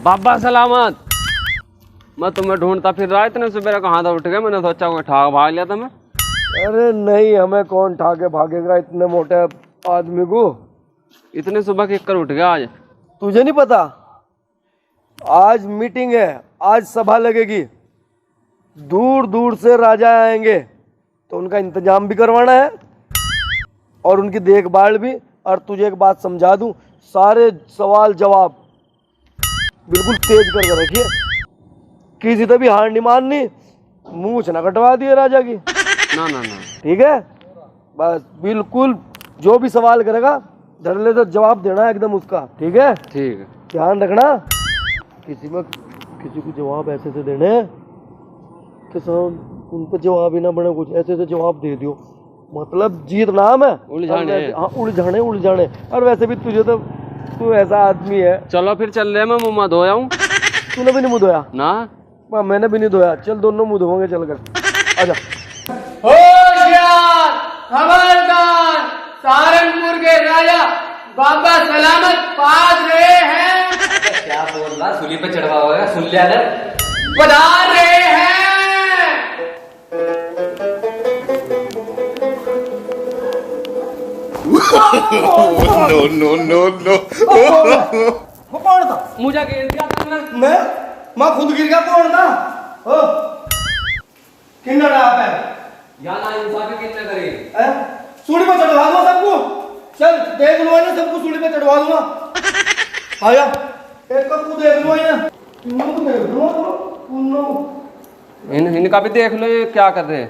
बाबा सलामत। मैं तुम्हें ढूंढता फिर रहा, इतने सुबह कहाँ था उठ गए, मैंने सोचा कोई ठाक भाग लिया था मैं। अरे नहीं, हमें कौन ठाके भागेगा इतने मोटे आदमी को। इतने सुबह किक कर उठ गया आज। तुझे नहीं पता, आज मीटिंग है, आज सभा लगेगी, दूर दूर से राजा आएंगे, तो उनका इंतजाम भी करवाना है और उनकी देखभाल भी। और तुझे एक बात समझा दूं, सारे सवाल जवाब बिल्कुल तेज करके रखिए, किसी से भी हार नहीं माननी, मूंछ ना कटवा दिए राजा की। ना ना ना, ठीक है, बस बिल्कुल जो भी सवाल करेगा धड़ल्ले से जवाब देना है एकदम उसका। ठीक है, ठीक है। ध्यान रखना, किसी को जवाब ऐसे से देने कि सब उन पर जवाब ही ना बने, कुछ ऐसे से जवाब दे दियो, मतलब जीत नाम है। उलझाने। हाँ, उलझाने। और वैसे भी तुझे तो, तू ऐसा आदमी है। चलो फिर चल रहे, मैं मुँह धोया हूँ। तूने भी नहीं मुँह धोया ना? मैंने भी नहीं धोया। चल दोनों मुँह धोएंगे चलकर, आजा। होशियार, खबरदार, सहारनपुर के राजा बाबा सलामत पास रहे हैं। क्या बोल रहा, सूली पे चढ़वा होगा, सुन लिया ना? पधार रहे हैं। No. वो कौन था? मुझे घेर दिया तुमने। मैं खुद गिर गया। कौन था? ओ किन्ना रहा है? या ना इंसाफी कितने करे। सूली पे चढ़वा दूंगा सबको। चल देख लो ना, सबको सूली पे चढ़वा दूंगा। आया, एक को देख लो ना, तीनों को देख लो, तीनों। इनका भी देख लो, ये क्या कर रहे हैं।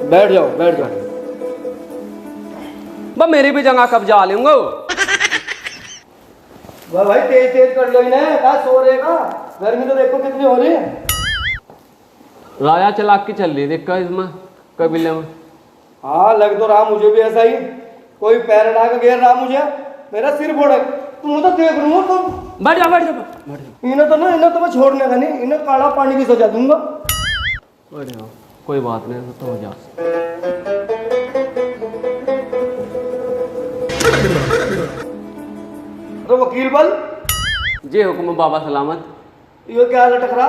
बैठ जाओ। बा मेरी भी जगह कब्जा लूंगा। भाई तेज कर लो इन्हें, क्या सो रहेगा, गर्मी तो देखो कितनी हो रही है। राजा चलाक की चल रही देखा इसमें कबीले में। हाँ, लग तो रहा मुझे भी ऐसा ही, कोई पैर अड़ा के घेर रहा मुझे, मेरा सिर फोड़े। तुम तो देख लो, तुम बैठ जा। इन्हें तो मैं छोड़ने का नहीं, इन्हें काला पानी की सजा दूंगा। कोई बात नहीं, तो हो जा। तो वकील बल जी हुक्म बाबा सलामत। ये क्या लटक रहा?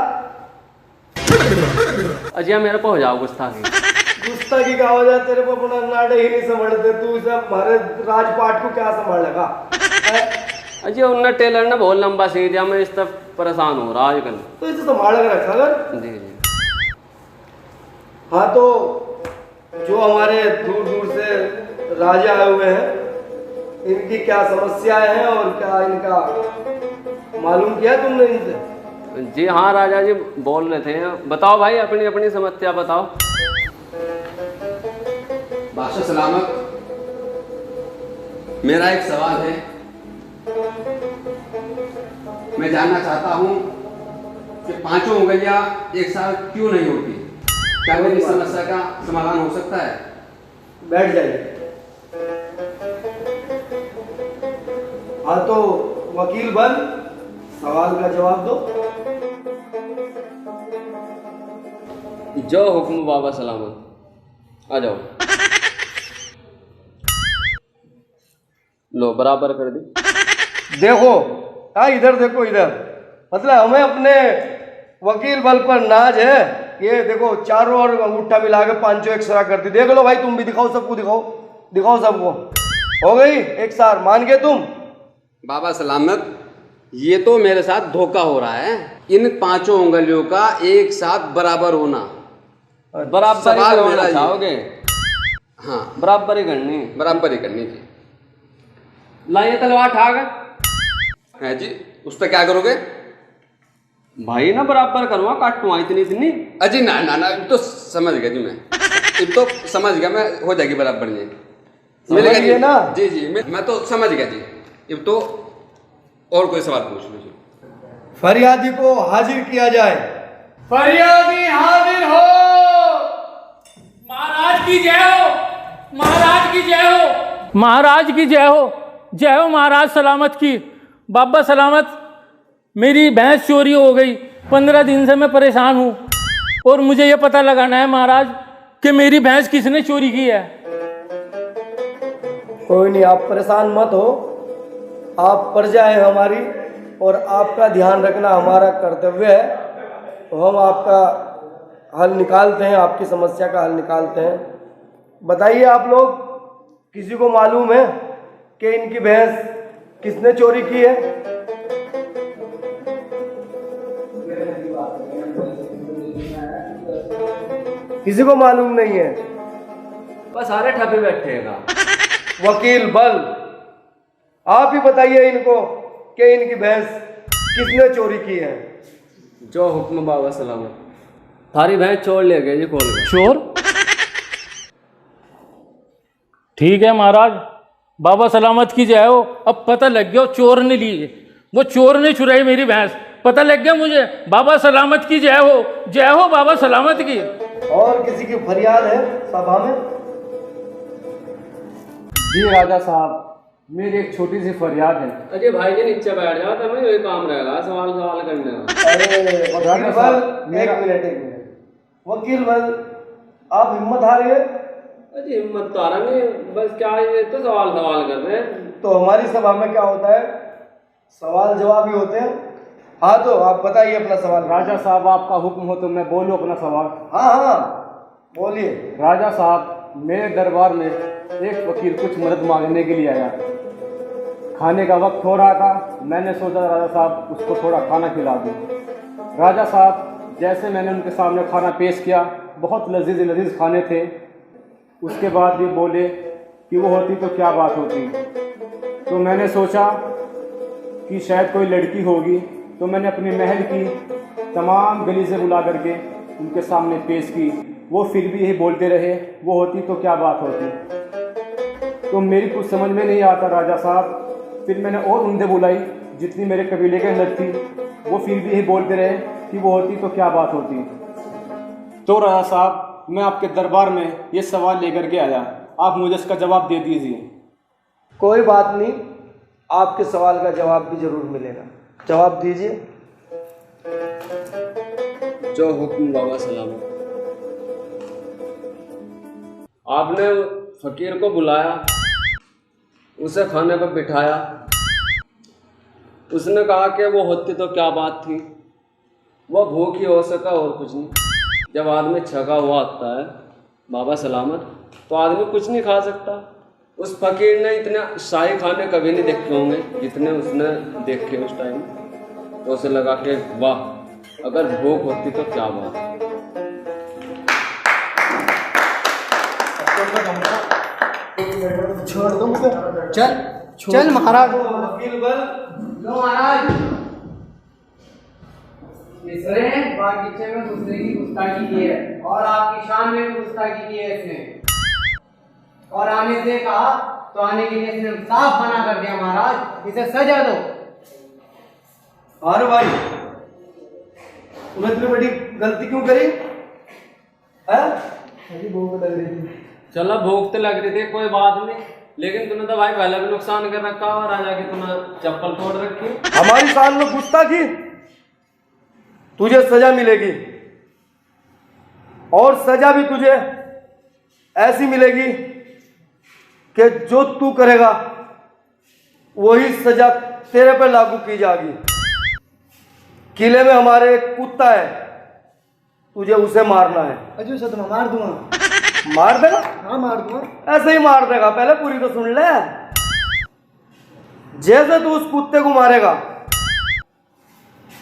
अजय मेरे को हो जाओ गुस्ताखी। गुस्ताखी का वजह तेरे को अपना नाडे ही नहीं संभालते, तू इसे हमारे राजपाट को क्या संभालेगा? अजय उनने टेलर ने बहुत लंबा सी दिया, मैं इस तरफ परेशान हो रहा आजकल। तो इसे संभाल कर रखा कर। जी। हाँ, तो जो हमारे दूर दूर से राजा आए हुए हैं, इनकी क्या समस्याएं हैं और क्या इनका मालूम किया तुमने इनसे? जी हाँ राजा जी बोल रहे थे, बताओ भाई अपनी अपनी समस्या बताओ। बादशाह सलामत, मेरा एक सवाल है। मैं जानना चाहता हूँ कि पांचों उंगलियां एक साथ क्यों नहीं होती? क्या मेरी समस्या का समाधान हो सकता है? बैठ जाइए। हाँ, तो वकील बन, सवाल का जवाब दो। जो हुक्म बाबा सलामत। आ जाओ। लो बराबर कर दी। देखो, हाँ इधर देखो, इधर मतलब हमें अपने वकील बल पर नाज है। ये देखो, चारों ओर अंगूठा मिला के पांचों एक सरा कर दी। देख लो भाई, तुम भी दिखाओ, सबको दिखाओ सबको। हो गई एक सार, मान गए तुम? बाबा सलामत, ये तो मेरे साथ धोखा हो रहा है। इन पांचों उंगलियों का एक साथ बराबर होना, बराबर सवाल ही मेरा चाहोगे? हाँ, बराबर ही करनी। बराबर ही करनी थी। लाइए तलवार ठाक है जी, उस पर क्या करोगे? भाई ना बराबर करूँगा, काटूंगा इतनी। अजी ना, अब तो समझ गया जी, मैं अब तो समझ गया, मैं हो जाएगी बराबर नहीं समझ गए ना? जी मैं तो समझ गया जी। अब तो और कोई सवाल पूछ लीजिए। फरियादी को हाजिर किया जाए। फरियादी हाजिर हो। महाराज की जय हो, महाराज की जय हो, महाराज की जय हो, जय हो महाराज सलामत की। बाबा सलामत, मेरी भैंस चोरी हो गई, 15 दिन से मैं परेशान हूँ। और मुझे ये पता लगाना है महाराज कि मेरी भैंस किसने चोरी की है। कोई नहीं, आप परेशान मत हो। आप प्रजा है हमारी और आपका ध्यान रखना हमारा कर्तव्य है। तो हम आपका हल निकालते हैं, आपकी समस्या का हल निकालते हैं। बताइए आप लोग, किसी को मालूम है कि इनकी भैंस किसने चोरी की है? किसी को मालूम नहीं है? बस सारे ठपे बैठेगा। वकील बल, आप ही बताइए इनको कि इनकी भैंस किसने चोरी की है? जो हुक्म बाबा सलामत। थारी भैंस चोर ले गए जी खोल के। चोर? ठीक है महाराज, बाबा सलामत की जय हो। अब पता लग गया चोर ने ली है, वो चोर ने चुराई मेरी भैंस, पता लग गया मुझे। बाबा सलामत की जय हो बाबा सलामत की। और किसी की फरियाद है सभा में? जी राजा साहब, मेरी एक छोटी सी फरियाद है। अजय भाई जी नीचे बैठ जाओ, तब यही काम रहेगा सवाल करने का। अरे वकील बल, एक मिनट। वकील बल, आप हिम्मत हार गए? अजय हिम्मत तो आ रहा नहीं, बस क्या ये तो सवाल कर रहे हैं। तो हमारी सभा में क्या होता है, सवाल जवाब ही होते हैं। हाँ, तो आप बताइए अपना सवाल। राजा साहब, आपका हुक्म हो तो मैं बोलूं अपना सवाल? हाँ, बोलिए। राजा साहब, मेरे दरबार में एक वकील कुछ मदद मांगने के लिए आया। खाने का वक्त हो रहा था, मैंने सोचा राजा साहब उसको थोड़ा खाना खिला दूं। राजा साहब, जैसे मैंने उनके सामने खाना पेश किया, बहुत लजीज खाने थे। उसके बाद ये बोले कि वो होती तो क्या बात होती। तो मैंने सोचा कि शायद कोई लड़की होगी, तो मैंने अपनी महल की तमाम गली से बुला करके उनके सामने पेश की। वो फिर भी यही बोलते रहे, वो होती तो क्या बात होती। तो मेरी कुछ समझ में नहीं आता राजा साहब। फिर मैंने और उनसे बुलाई जितनी मेरे कबीले के अंदर थी, वो फिर भी यही बोलते रहे कि वो होती तो क्या बात होती। तो राजा साहब, मैं आपके दरबार में ये सवाल लेकर के आया, आप मुझे इसका जवाब दे दीजिए। कोई बात नहीं, आपके सवाल का जवाब भी जरूर मिलेगा। जवाब दीजिए। जो हुक्म बाबा सलामत। आपने फकीर को बुलाया, उसे खाने पर बिठाया, उसने कहा कि वो होती तो क्या बात थी, वह भूखी हो सका और कुछ नहीं। जब आदमी छका हुआ आता है बाबा सलामत, तो आदमी कुछ नहीं खा सकता। उस फकीर ने इतने शाही खाने कभी नहीं देखे होंगे जितने उसने देखे उस टाइम। तो उसे लगा कि वाह, अगर भूख होती तो क्या बात। छोड़ दो मुझे। चल महाराज। वकील बल, लो महाराज, इसने बागीचे में दूसरे की गुस्ताखी की है और आपकी शान में भी गुस्ताखी की है इसने। और आने से कहा तो आने के लिए इसने साफ मना कर दिया। महाराज, इसे सजा दो। अरे भाई, तूने इतनी बड़ी गलती क्यों करी है? भूख लग रही थी। चलो भूख तो लग रही थी, कोई बात नहीं, लेकिन तूने तो भाई पहले भी नुकसान कर रखा और राजा की तूने चप्पल तोड़ रखी। हमारी शान में गुस्ताखी, तुझे सजा मिलेगी। और सजा भी तुझे ऐसी मिलेगी कि जो तू करेगा वही सजा तेरे पे लागू की जाएगी। किले में हमारे एक कुत्ता है, तुझे उसे मारना है। अजू सर, मैं मार दूंगा। मार देगा? हाँ, मार दूंगा। ऐसे ही मार देगा, पहले पूरी तो सुन ले। जैसे तू उस कुत्ते को मारेगा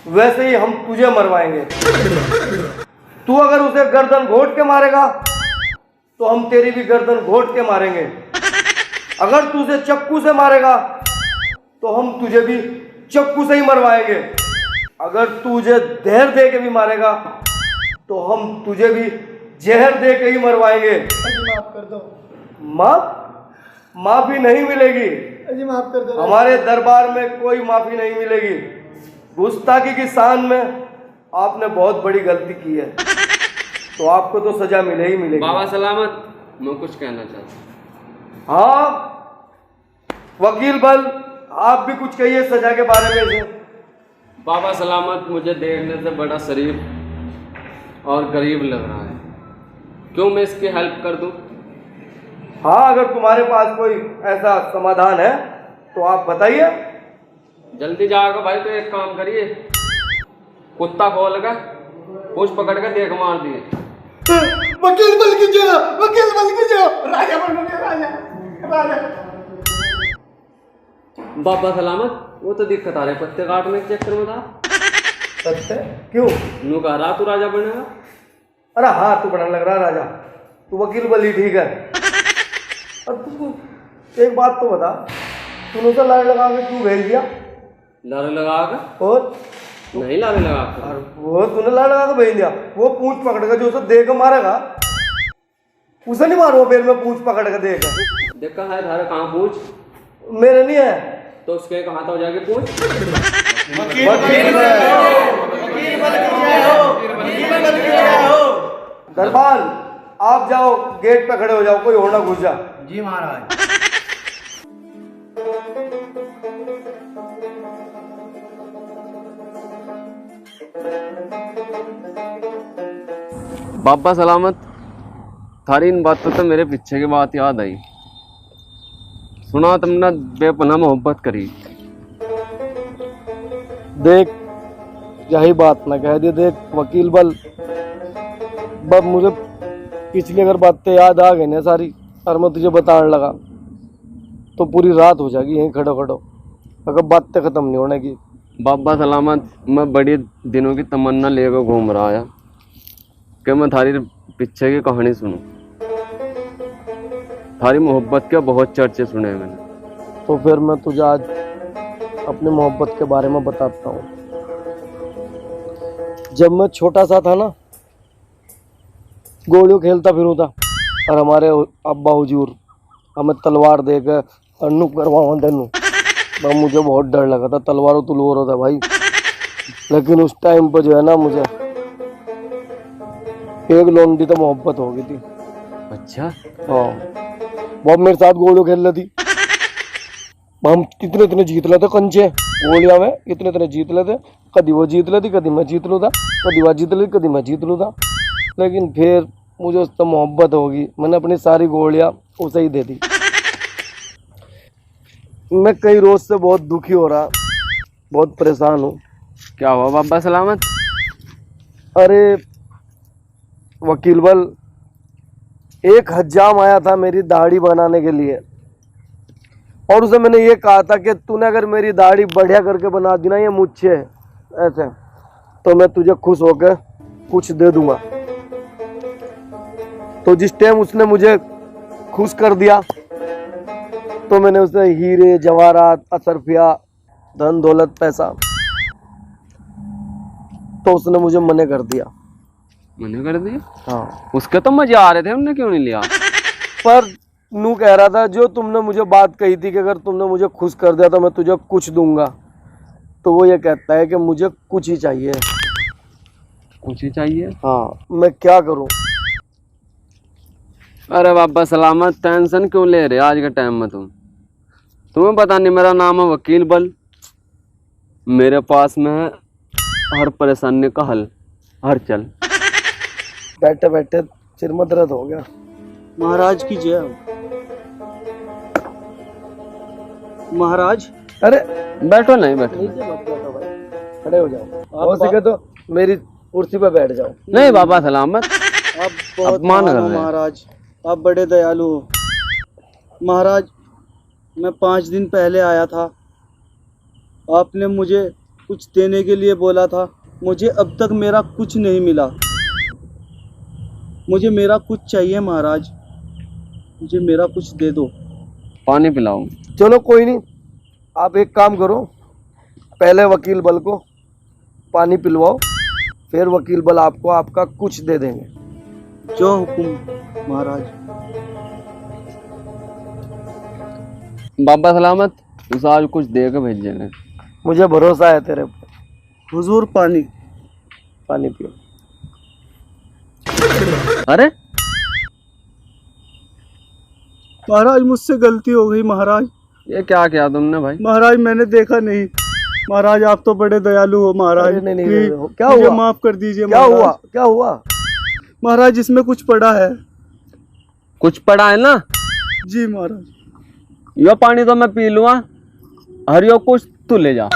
वैसे ही हम तुझे मरवाएंगे। तू अगर उसे गर्दन घोट के मारेगा तो हम तेरी भी गर्दन घोट के मारेंगे। अगर तू उसे चक्कू से मारेगा तो हम तुझे भी चक्कू से ही मरवाएंगे। अगर तुझे जहर दे के भी मारेगा तो हम तुझे भी जहर दे के ही मरवाएंगे। अजी माफ कर दो। माफी नहीं मिलेगी। अजी माफ कर दो। हमारे दरबार में कोई माफी नहीं मिलेगी। गुस्ताखी की शान में आपने बहुत बड़ी गलती की है, तो आपको तो सजा मिले ही मिलेगी। बाबा सलामत, मैं कुछ कहना चाहता हूँ। हाँ वकील बल, आप भी कुछ कहिए सजा के बारे में। बाबा सलामत, मुझे देखने से बड़ा शरीफ और गरीब लग रहा है। क्यों मैं इसकी हेल्प कर दूं? हाँ, अगर तुम्हारे पास कोई ऐसा समाधान है तो आप बताइए। जल्दी जाओगे भाई तो एक काम करिए, कुत्ता खोल कर पूछ पकड़ कर देख मार दिए। वकील बन के जाओ, वकील बन के जाओ, राजा बनोगे, राजा राजा। बाबा सलामत, वो तो दिक्कत आ रही पत्ते काटने के चक्कर में था। सच है? क्यों? नू कह रहा तू राजा बनेगा। अरे हाँ, तू बनने लग रहा राजा, तू वकील बली, ठीक है। अब तू एक बात तो बता, तूने उसे लारे लगा के क्यों भेज दिया? लारे लगा कर? और नहीं लारे लगा कर। और वो तूने लारे लगा के भेज दिया, वो पूंछ पकड़ के जो उसे दे के मारेगा, उसे नहीं मारो पैर में पूंछ पकड़ के देगा। देखा है धारा कहाँ पूछ? मेरे नहीं है तो उसके कहाँ तो जाके पूछ। दरबार आप जाओ, गेट पे खड़े हो जाओ, कोई और ना घुस जा। जी महाराज। बाबा सलामत, थारी इन बातों तो मेरे पीछे की बात याद आई। सुना तुमने बेपनाह मोहब्बत करी। देख, यही बात ना कह दे। देख वकील बल, बब मुझे पिछली अगर बातें याद आ गई ना सारी, और मैं तुझे बताने लगा तो पूरी रात हो जाएगी यहीं खड़ो खड़ो, अगर बातें खत्म नहीं होने की। बाबा सलामत, मैं बड़ी दिनों की तमन्ना लेकर घूम रहा है कि मैं थारी पीछे की कहानी सुनूं। थारी मोहब्बत के बहुत चर्चे सुने मैंने। तो फिर मैं तुझे आज अपनी मोहब्बत के बारे में बताता हूँ। जब मैं छोटा सा था ना, गोलियों खेलता फिरूं था, और हमारे अब्बा हुजूर हमें तलवार देकर अन्नू करवाओ देनू। भाई मुझे बहुत डर लगा था, तलवारों तुलवार होता भाई। लेकिन उस टाइम पर जो है ना, मुझे एक लौंडी तो मोहब्बत हो गई थी। अच्छा? हाँ, वो मेरे साथ गोलियों खेल रही थी। हम इतने इतने जीत लेते कंचे गोलियां में, इतने इतने जीत लेते। कभी वो जीत लेती, कभी मैं जीत लूँ था, कभी वो जीत लेती, कभी मैं जीत लूँ था। लेकिन फिर मुझे उससे मोहब्बत होगी, मैंने अपनी सारी गोलियां उसे ही दे दी। मैं कई रोज से बहुत दुखी हो रहा, बहुत परेशान हूँ। क्या हुआ बाबा सलामत? अरे वकील बल, एक हज्जाम आया था मेरी दाढ़ी बनाने के लिए, और उसे मैंने ये कहा था कि तूने अगर मेरी दाढ़ी बढ़िया करके बना दी ना, ये मुझसे ऐसे, तो मैं तुझे खुश होकर कुछ दे दूंगा। तो जिस टाइम उसने मुझे खुश कर दिया, तो मैंने उसे हीरे जवाहरात असरफिया धन दौलत पैसा, तो उसने मुझे मना कर दिया। मैंने कर दिया? हाँ, उसके तो मजे आ रहे थे, हमने क्यों नहीं लिया? पर नू कह रहा था जो तुमने मुझे बात कही थी कि अगर तुमने मुझे खुश कर दिया तो मैं तुझे कुछ दूंगा, तो वो ये कहता है कि मुझे कुछ ही चाहिए। कुछ ही चाहिए? हाँ, मैं क्या करूं? अरे बाबा सलामत, टेंशन क्यों ले रहे आज के टाइम में? तुम्हें पता नहीं मेरा नाम है वकील बल। मेरे पास में है हर परेशानी का हल, हर चल। बैठे बैठे सिर में दर्द हो गया। महाराज की जय हो। महाराज, अरे बैठो। नहीं बैठो। नीचे मत बैठो भाई, खड़े हो जाओ। हो सके तो मेरी कुर्सी पे बैठ जाओ। नहीं बाबा सलामत, आप बहुत अपमान महान कर हो रहे हैं। महाराज, आप बड़े दयालु हो। महाराज, मैं 5 दिन पहले आया था, आपने मुझे कुछ देने के लिए बोला था। मुझे अब तक मेरा कुछ नहीं मिला। मुझे मेरा कुछ चाहिए महाराज, मुझे मेरा कुछ दे दो। पानी पिलाओ। चलो कोई नहीं, आप एक काम करो, पहले वकील बल को पानी पिलवाओ, फिर वकील बल आपको आपका कुछ दे देंगे। जो हुकुम महाराज। बाबा सलामत, उसे आज कुछ दे के भेजेंगे। मुझे भरोसा है तेरे पर। हुजूर पानी। पानी पियो। अरे महाराज, मुझसे गलती हो गई महाराज। ये क्या किया तुमने भाई? महाराज, मैंने देखा नहीं। महाराज आप तो बड़े दयालु हो महाराज। अरे नहीं, प्लीज, क्या मुझे हुआ? माफ कर दीजिए क्या महाराज। हुआ? क्या हुआ? महाराज इसमें कुछ पड़ा है। कुछ पड़ा है ना? जी महाराज। यो पानी तो मैं पी लूँगा, हरियो कुछ तू ले जा।